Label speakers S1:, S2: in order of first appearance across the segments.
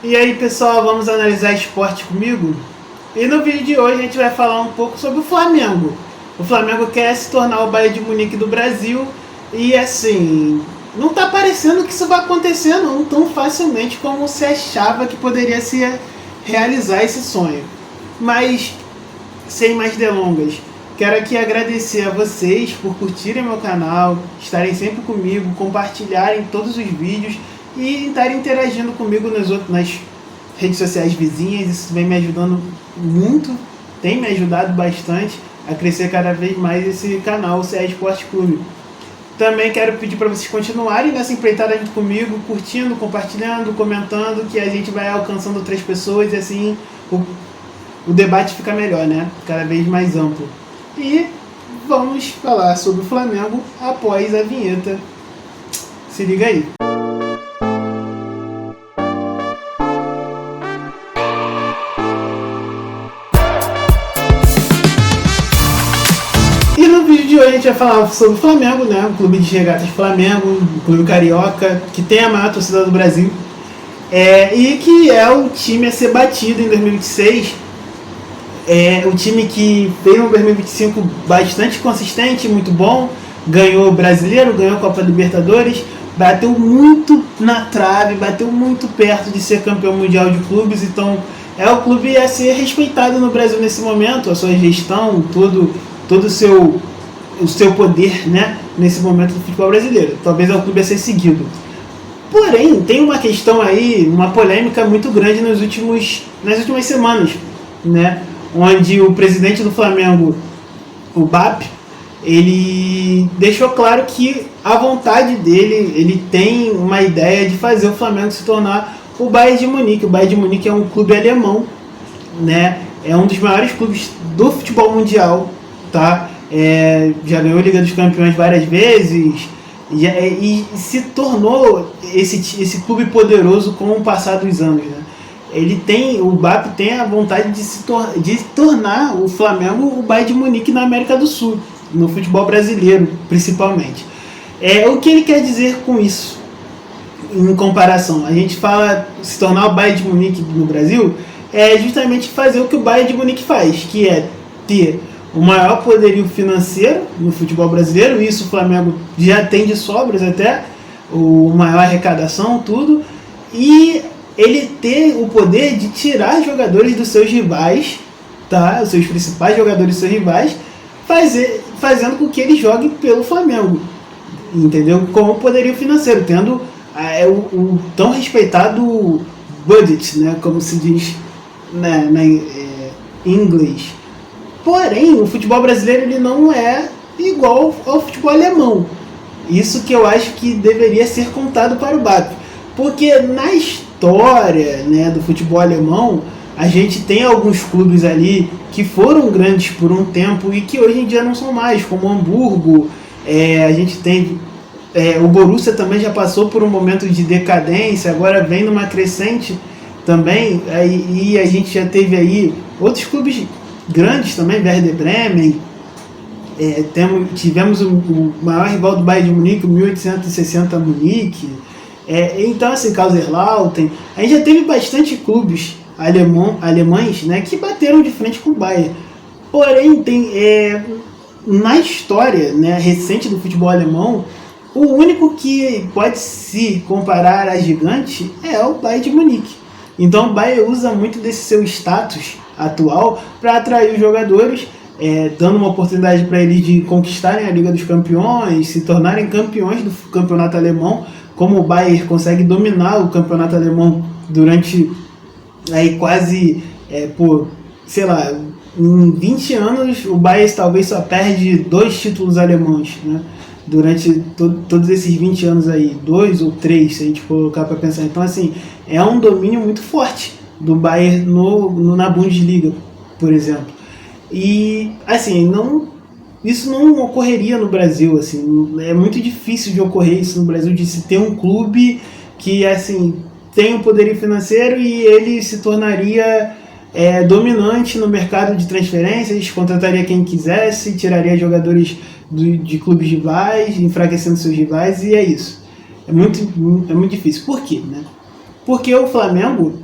S1: E aí pessoal, vamos analisar esporte comigo? E no vídeo de hoje a gente vai falar um pouco sobre o Flamengo. O Flamengo quer se tornar o Bayern de Munique do Brasil e assim, não está parecendo que isso vai acontecer não tão facilmente como se achava que poderia se realizar esse sonho. Mas, sem mais delongas, quero aqui agradecer a vocês por curtirem meu canal, estarem sempre comigo, compartilharem todos os vídeos e estarem interagindo comigo nas redes sociais vizinhas. Isso vem me ajudando muito, tem me ajudado bastante a crescer cada vez mais esse canal, o CE Esporte Clube. Também quero pedir para vocês continuarem nessa empreitada junto comigo, curtindo, compartilhando, comentando, que a gente vai alcançando outras pessoas e assim o debate fica melhor, né? Cada vez mais amplo. E vamos falar sobre o Flamengo após a vinheta. Se liga aí. E no vídeo de hoje a gente vai falar sobre o Flamengo, né? O clube de regatas Flamengo, o clube carioca, que tem a maior torcida do Brasil, e que é o time a ser batido em 2026. É o time que fez um 2025 bastante consistente, muito bom, ganhou o Brasileiro, ganhou a Copa Libertadores, bateu muito na trave, bateu muito perto de ser campeão mundial de clubes. Então é o clube a ser respeitado no Brasil nesse momento, a sua gestão, todo o seu poder, né, nesse momento do futebol brasileiro. Talvez é o clube a ser seguido. Porém, tem uma questão aí, uma polêmica muito grande nas últimas semanas, né, onde o presidente do Flamengo, o BAP, ele deixou claro que a vontade dele, ele tem uma ideia de fazer o Flamengo se tornar o Bayern de Munique. O Bayern de Munique é um clube alemão, né, é um dos maiores clubes do futebol mundial, tá? Já ganhou a Liga dos Campeões várias vezes e se tornou esse clube poderoso com o passar dos anos, né? O BAP tem a vontade de tornar o Flamengo o Bayern de Munique na América do Sul, no futebol brasileiro principalmente. O que ele quer dizer com isso? Em comparação, a gente fala se tornar o Bayern de Munique no Brasil, é justamente fazer o que o Bayern de Munique faz, que é ter o maior poderio financeiro no futebol brasileiro. Isso o Flamengo já tem de sobras, até o maior arrecadação, tudo, e ele ter o poder de tirar jogadores dos seus rivais, tá? Os seus principais jogadores dos seus rivais, fazendo com que eles joguem pelo Flamengo, entendeu? Com o poderio financeiro, tendo o tão respeitado budget, né? Como se diz em inglês. Porém, o futebol brasileiro ele não é igual ao futebol alemão. Isso que eu acho que deveria ser contado para o BAP. Porque na história, né, do futebol alemão, a gente tem alguns clubes ali que foram grandes por um tempo e que hoje em dia não são mais, como o Hamburgo. A gente tem o Borussia também já passou por um momento de decadência, agora vem numa crescente também. E a gente já teve aí outros clubes grandes também, Werder Bremen. Tivemos o maior rival do Bayern de Munique, o 1860 Munique. Então, assim, Kaiserslautern. A gente já teve bastante clubes alemães, né, que bateram de frente com o Bayern. Porém, na história, né, recente do futebol alemão, o único que pode se comparar a gigante é o Bayern de Munique. Então o Bayern usa muito desse seu status atual para atrair os jogadores, dando uma oportunidade para eles de conquistarem a Liga dos Campeões, se tornarem campeões do campeonato alemão, como o Bayern consegue dominar o campeonato alemão durante quase, sei lá, em 20 anos, o Bayern talvez só perde 2 títulos alemães, né? Durante todos esses 20 anos aí, 2 ou 3, se a gente colocar para pensar. Então, assim, é um domínio muito forte do Bayern na Bundesliga, por exemplo. E, assim, isso não ocorreria no Brasil, assim, é muito difícil de ocorrer isso no Brasil, de se ter um clube que, assim, tem um poderio financeiro e ele se tornaria dominante no mercado de transferências, contrataria quem quisesse, tiraria jogadores de clubes rivais, enfraquecendo seus rivais, e é isso. É muito difícil. Por quê, né? Porque o Flamengo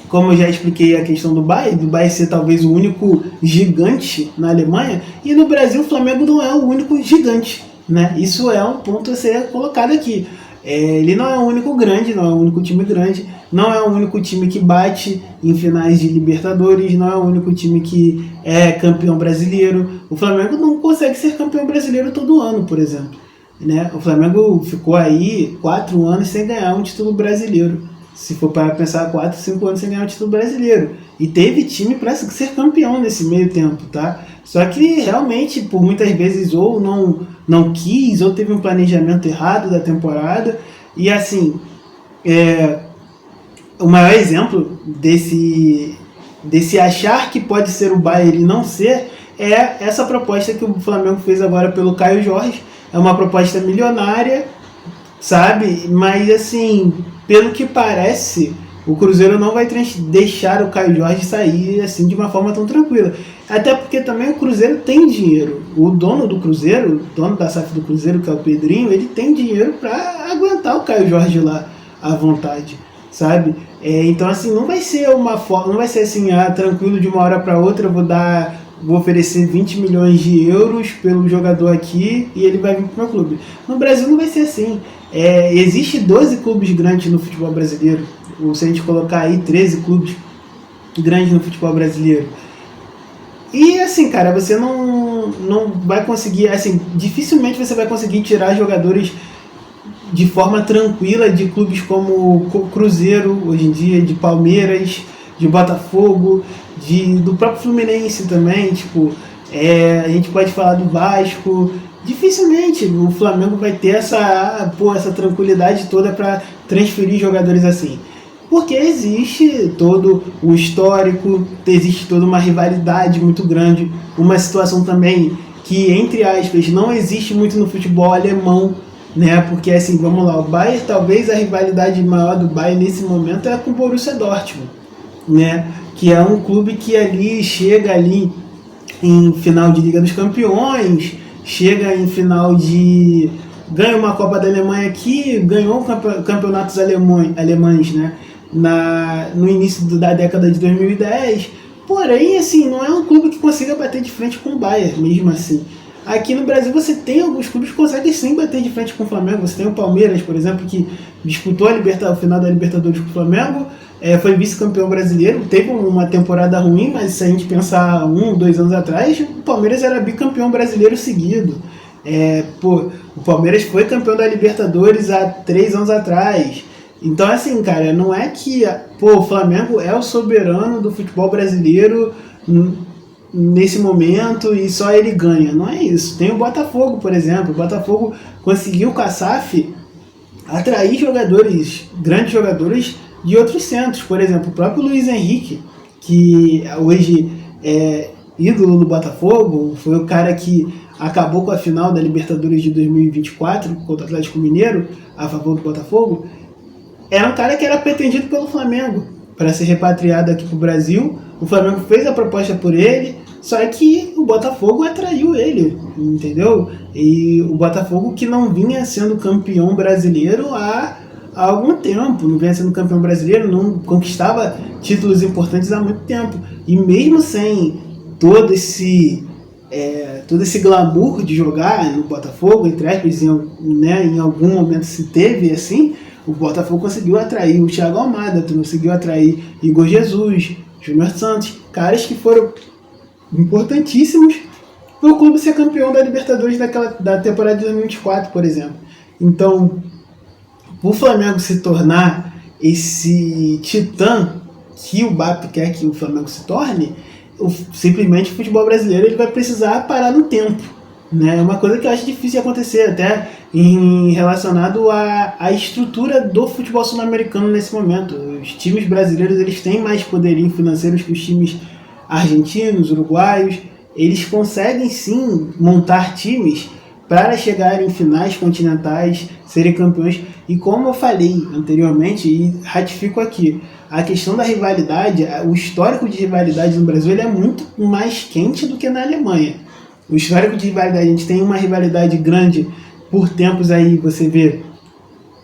S1: como eu já expliquei a questão do Bayern ser talvez o único gigante na Alemanha, e no Brasil o Flamengo não é o único gigante, né? Isso é um ponto a ser colocado aqui. Ele não é o único grande, não é o único time grande, não é o único time que bate em finais de Libertadores, não é o único time que é campeão brasileiro. O Flamengo não consegue ser campeão brasileiro todo ano, por exemplo, né? O Flamengo ficou aí 4 anos sem ganhar um título brasileiro. Se for para pensar, 4, 5 anos sem ganhar um título brasileiro. E teve time para ser campeão nesse meio tempo, tá? Só que realmente, por muitas vezes, ou não quis, ou teve um planejamento errado da temporada. E assim, o maior exemplo desse achar que pode ser o Bayern e não ser, é essa proposta que o Flamengo fez agora pelo Caio Jorge. É uma proposta milionária, sabe? Mas assim, pelo que parece, o Cruzeiro não vai deixar o Caio Jorge sair assim de uma forma tão tranquila. Até porque também o Cruzeiro tem dinheiro. O dono do Cruzeiro, o dono da SAF do Cruzeiro, que é o Pedrinho, ele tem dinheiro para aguentar o Caio Jorge lá à vontade, sabe? Então assim, não vai ser assim, tranquilo de uma hora para outra, vou oferecer 20 milhões de euros pelo jogador aqui e ele vai vir pro meu clube. No Brasil não vai ser assim. Existe 12 clubes grandes no futebol brasileiro, ou se a gente colocar aí 13 clubes grandes no futebol brasileiro. E assim, cara, você não vai conseguir, assim, dificilmente você vai conseguir tirar jogadores de forma tranquila de clubes como o Cruzeiro, hoje em dia, de Palmeiras, de Botafogo, do próprio Fluminense também, tipo, a gente pode falar do Vasco. Dificilmente o Flamengo vai ter essa tranquilidade toda para transferir jogadores assim. Porque existe todo o histórico, existe toda uma rivalidade muito grande, uma situação também que, entre aspas, não existe muito no futebol alemão, né? Porque assim, vamos lá, o Bayern, talvez a rivalidade maior do Bayern nesse momento é com o Borussia Dortmund, né? Que é um clube que chega ali em final de Liga dos Campeões, chega em final ganha uma Copa da Alemanha aqui, ganhou campeonatos alemães, né? No início da década de 2010, porém, assim, não é um clube que consiga bater de frente com o Bayern, mesmo assim. Aqui no Brasil você tem alguns clubes que conseguem sim bater de frente com o Flamengo. Você tem o Palmeiras, por exemplo, que disputou o final da Libertadores com o Flamengo, foi vice-campeão brasileiro, teve uma temporada ruim, mas se a gente pensar 1, 2 anos atrás, o Palmeiras era bicampeão brasileiro seguido. O Palmeiras foi campeão da Libertadores há 3 anos atrás. Então, assim, cara, não é que o Flamengo é o soberano do futebol brasileiro nesse momento e só ele ganha. Não é isso. Tem o Botafogo, por exemplo. O Botafogo conseguiu com a SAF atrair grandes jogadores de outros centros. Por exemplo, o próprio Luiz Henrique, que hoje é ídolo do Botafogo, foi o cara que acabou com a final da Libertadores de 2024 contra o Atlético Mineiro a favor do Botafogo. Era um cara que era pretendido pelo Flamengo para ser repatriado aqui para o Brasil. O Flamengo fez a proposta por ele, só que o Botafogo atraiu ele, entendeu? E o Botafogo, que não vinha sendo campeão brasileiro há algum tempo, não vinha sendo campeão brasileiro, não conquistava títulos importantes há muito tempo. E mesmo sem todo esse glamour de jogar no Botafogo, entre aspas, em algum momento se teve assim, o Botafogo conseguiu atrair o Thiago Almada, conseguiu atrair Igor Jesus, Júnior Santos, caras que foram importantíssimos para o clube ser campeão da Libertadores da temporada de 2024, por exemplo. Então, o Flamengo se tornar esse titã que o BAP quer que o Flamengo se torne, simplesmente o futebol brasileiro ele vai precisar parar no tempo, né? É uma coisa que eu acho difícil de acontecer, até relacionado à estrutura do futebol sul-americano nesse momento. Os times brasileiros eles têm mais poderio financeiro que os times argentinos, uruguaios. Eles conseguem sim montar times para chegar em finais continentais, serem campeões. E como eu falei anteriormente, e ratifico aqui, a questão da rivalidade, o histórico de rivalidade no Brasil ele é muito mais quente do que na Alemanha. O histórico de rivalidade, a gente tem uma rivalidade grande por tempos aí, você vê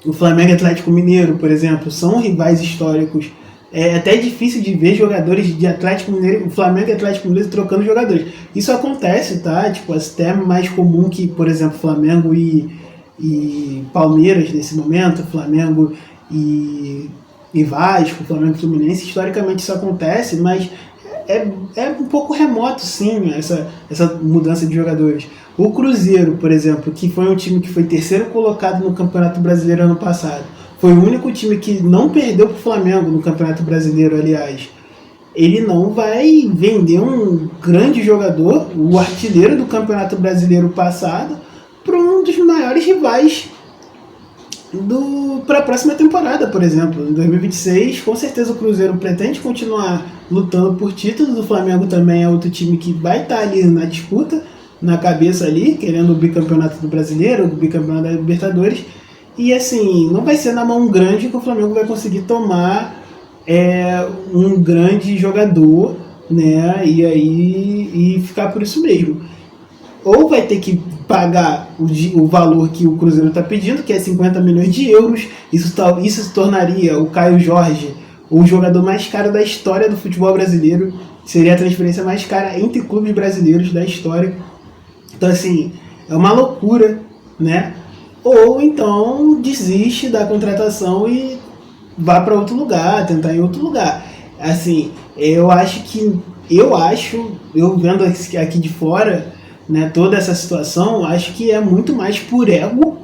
S1: o Flamengo e Atlético Mineiro, por exemplo, são rivais históricos É até difícil de ver jogadores de Atlético Mineiro, Flamengo e Atlético Mineiro trocando jogadores. Isso acontece, tá? Tipo, até mais comum que, por exemplo, Flamengo e Palmeiras nesse momento, Flamengo e Vasco, Flamengo e Fluminense. Historicamente isso acontece, mas é um pouco remoto, sim, essa mudança de jogadores. O Cruzeiro, por exemplo, que foi um time que foi terceiro colocado no Campeonato Brasileiro ano passado, foi o único time que não perdeu para o Flamengo no Campeonato Brasileiro, aliás. Ele não vai vender um grande jogador, o artilheiro do Campeonato Brasileiro passado, para um dos maiores rivais para a próxima temporada, por exemplo. Em 2026, com certeza o Cruzeiro pretende continuar lutando por títulos. O Flamengo também é outro time que vai estar ali na disputa, na cabeça ali, querendo o bicampeonato do Brasileiro, o bicampeonato da Libertadores. E assim, não vai ser na mão grande que o Flamengo vai conseguir tomar um grande jogador, né? E ficar por isso mesmo. Ou vai ter que pagar o valor que o Cruzeiro está pedindo, que é 50 milhões de euros. Isso se tornaria o Caio Jorge o jogador mais caro da história do futebol brasileiro. Seria a transferência mais cara entre clubes brasileiros da história. Então, assim, é uma loucura, né? Ou então desiste da contratação e vá para outro lugar, tentar em outro lugar. Assim, eu vendo aqui de fora, né, toda essa situação, acho que é muito mais por ego,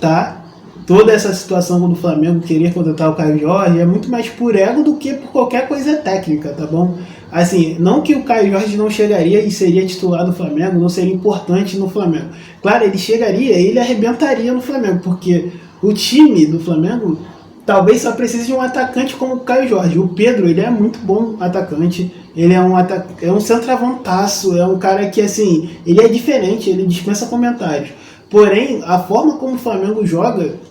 S1: tá? Toda essa situação do Flamengo querer contratar o Caio Jorge é muito mais por ego do que por qualquer coisa técnica, tá bom? Assim, não que o Caio Jorge não chegaria e seria titular do Flamengo, não seria importante no Flamengo. Claro, ele chegaria e ele arrebentaria no Flamengo, porque o time do Flamengo talvez só precise de um atacante como o Caio Jorge. O Pedro, ele é muito bom atacante, ele é um centroavantaço, é um cara que, assim, ele é diferente, ele dispensa comentários. Porém, a forma como o Flamengo joga,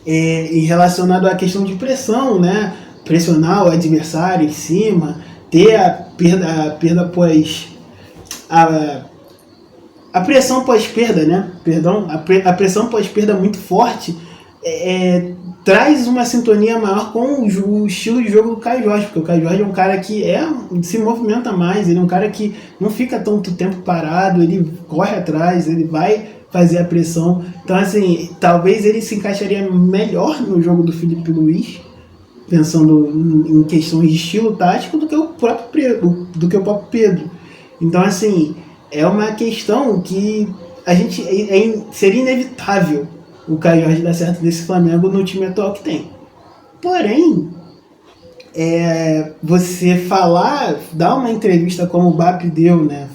S1: e relacionado à questão de pressão, né? Pressionar o adversário em cima, ter a perda após a pressão pós-perda, né? Perdão, a pressão pós-perda muito forte traz uma sintonia maior com o estilo de jogo do Caio Jorge, porque o Caio Jorge é um cara que se movimenta mais, ele é um cara que não fica tanto tempo parado, ele corre atrás, ele vai fazer a pressão. Então, assim, talvez ele se encaixaria melhor no jogo do Felipe Luiz, pensando em questões de estilo tático, do que o próprio Pedro. Então, assim, é uma questão que seria inevitável o Caio Jorge dar certo desse Flamengo no time atual que tem. Porém, você dar uma entrevista como o BAP deu, né?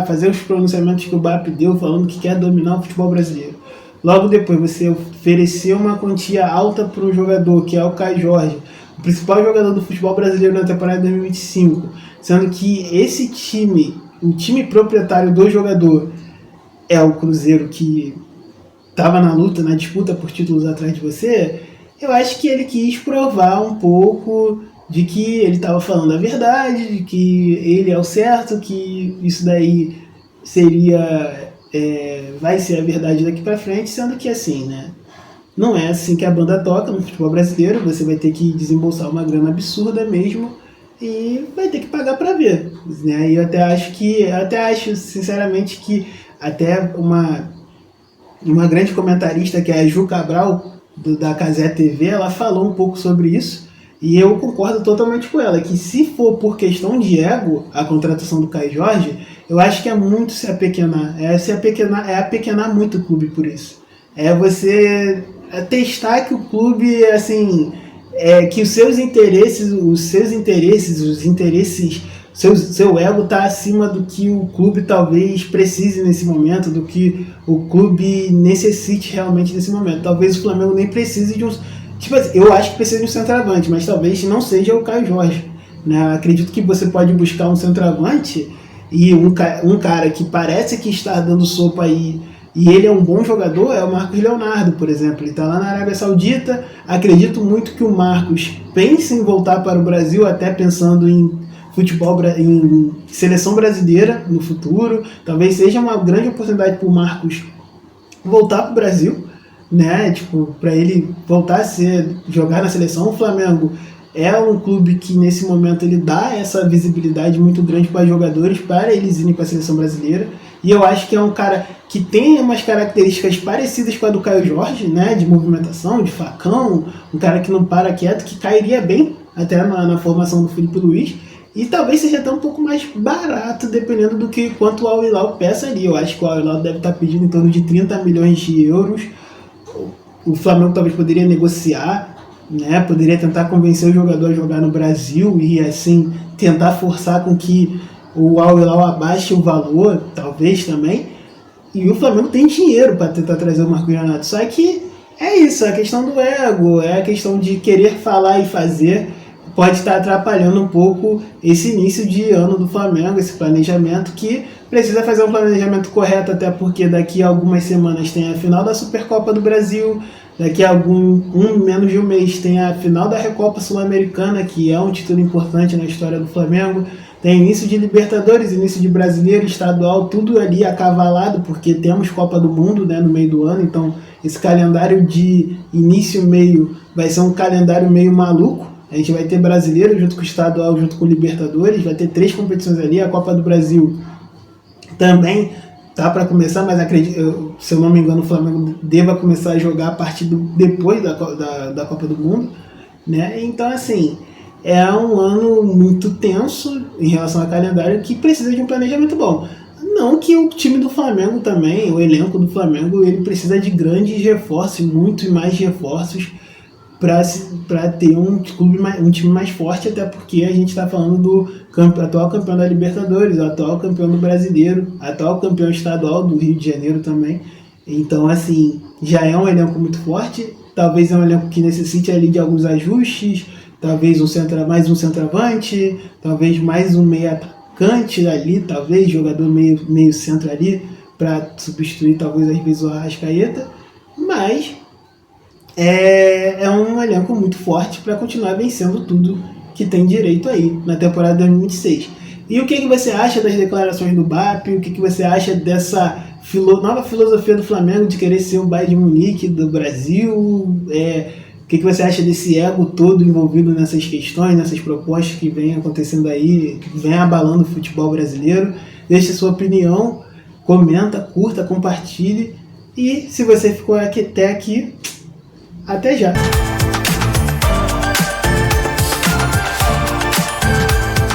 S1: Fazer os pronunciamentos que o BAP deu, falando que quer dominar o futebol brasileiro. Logo depois, você oferecer uma quantia alta para um jogador, que é o Caio Jorge, o principal jogador do futebol brasileiro na temporada de 2025, sendo que esse time, o time proprietário do jogador, é o Cruzeiro, que estava na luta, na disputa por títulos atrás de você. Eu acho que ele quis provar um pouco de que ele estava falando a verdade, de que ele é o certo, que isso daí vai ser a verdade daqui para frente, sendo que assim, né? Não é assim que a banda toca no futebol brasileiro. Você vai ter que desembolsar uma grana absurda mesmo e vai ter que pagar para ver, né? E eu até acho sinceramente que até uma grande comentarista, que é a Ju Cabral, da Cazé TV, ela falou um pouco sobre isso, e eu concordo totalmente com ela, que se for por questão de ego a contratação do Caio Jorge, eu acho que é muito se apequenar, apequenar muito o clube por isso. É você testar que o clube, assim, que seu ego está acima do que o clube talvez precise nesse momento, do que o clube necessite realmente nesse momento. Talvez o Flamengo nem precise de um... Tipo assim, eu acho que precisa de um centroavante, mas talvez não seja o Caio Jorge, né? Acredito que você pode buscar um centroavante e um cara que parece que está dando sopa aí, e ele é um bom jogador, é o Marcos Leonardo, por exemplo. Ele está lá na Arábia Saudita. Acredito muito que o Marcos pense em voltar para o Brasil, até pensando em futebol, em seleção brasileira no futuro. Talvez seja uma grande oportunidade para o Marcos voltar para o Brasil, né? Tipo, para ele voltar a jogar na seleção. O Flamengo é um clube que nesse momento ele dá essa visibilidade muito grande para jogadores, para eles irem para a seleção brasileira. E eu acho que é um cara que tem umas características parecidas com a do Caio Jorge, né, de movimentação, de facão, um cara que não para quieto, que cairia bem até na formação do Filipe Luís. E talvez seja até um pouco mais barato, dependendo do que quanto o Al Hilal peça ali. Eu acho que o Al Hilal deve estar pedindo em torno de 30 milhões de euros. O Flamengo talvez poderia negociar, né? Poderia tentar convencer o jogador a jogar no Brasil e assim tentar forçar com que o Al Hilal abaixe o valor, talvez também. E o Flamengo tem dinheiro para tentar trazer o Marcos Leonardo. Só que é isso, é a questão do ego, é a questão de querer falar e fazer. Pode estar atrapalhando um pouco esse início de ano do Flamengo, esse planejamento que precisa fazer um planejamento correto, até porque daqui a algumas semanas tem a final da Supercopa do Brasil, daqui a menos de um mês tem a final da Recopa Sul-Americana, que é um título importante na história do Flamengo, tem início de Libertadores, início de Brasileiro, estadual, tudo ali acavalado, porque temos Copa do Mundo, né, no meio do ano, então esse calendário de início-meio vai ser um calendário meio maluco. A gente vai ter Brasileiro junto com o Estadual, junto com o Libertadores, vai ter 3 competições ali, a Copa do Brasil também tá para começar, mas acredito, se eu não me engano, o Flamengo deva começar a jogar a partir depois da Copa do Mundo, né? Então, assim, é um ano muito tenso em relação ao calendário que precisa de um planejamento bom. Não que o time do Flamengo também, o elenco do Flamengo, ele precisa de grandes reforços, muito mais reforços, para ter um time mais forte, até porque a gente está falando do atual campeão da Libertadores, atual campeão do Brasileiro, atual campeão estadual do Rio de Janeiro também. Então, assim, já é um elenco muito forte, talvez é um elenco que necessite ali de alguns ajustes, talvez mais um centroavante, talvez mais um meio atacante ali, talvez jogador meio centro ali, para substituir talvez às vezes o Arrascaeta, mas é um elenco muito forte para continuar vencendo tudo que tem direito aí na temporada 2026. E o que você acha das declarações do BAP? O que você acha dessa nova filosofia do Flamengo de querer ser o Bayern de Munique do Brasil? O que você acha desse ego todo envolvido nessas questões, nessas propostas que vem acontecendo aí, que vem abalando o futebol brasileiro? Deixe sua opinião, comenta, curta, compartilhe. E se você ficou até aqui, até já!